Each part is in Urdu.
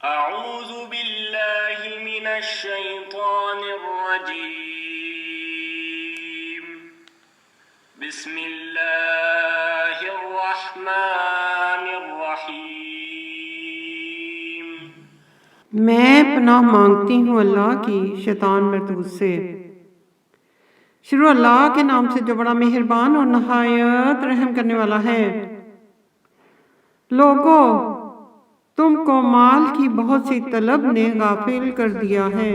اعوذ باللہ من الشیطان الرجیم بسم اللہ الرحمن الرحیم۔ میں پناہ مانگتی ہوں اللہ کی شیطان مردود سے۔ شروع اللہ کے نام سے جو بڑا مہربان اور نہایت رحم کرنے والا ہے۔ لوگو، تم کو مال کی بہت سی طلب نے غافل کر دیا ہے،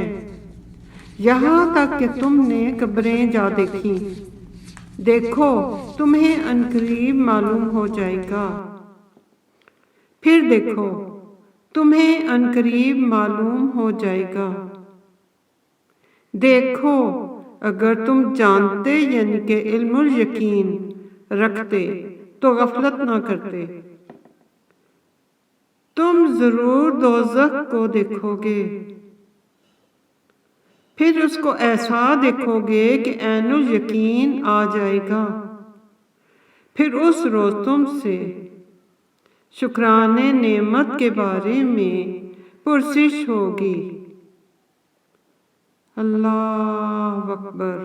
یہاں تک کہ تم نے قبریں جا دیکھیں۔ دیکھو تمہیں عنقریب معلوم ہو جائے گا، پھر دیکھو تمہیں عنقریب معلوم ہو جائے گا۔ دیکھو اگر تم جانتے یعنی کہ علم الیقین رکھتے تو غفلت نہ کرتے۔ تم ضرور دوزخ کو دیکھو گے، پھر اس کو ایسا دیکھو گے کہ عین الیقین آ جائے گا۔ پھر اس روز تم سے شکرانے نعمت کے بارے میں پرسش ہوگی۔ اللہ اکبر۔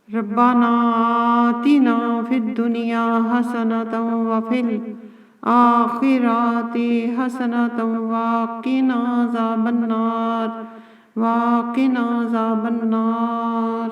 ربنا آتنا فی الدنیا حسنۃ وفی الآخرۃ حسنۃ وقنا عذاب النار۔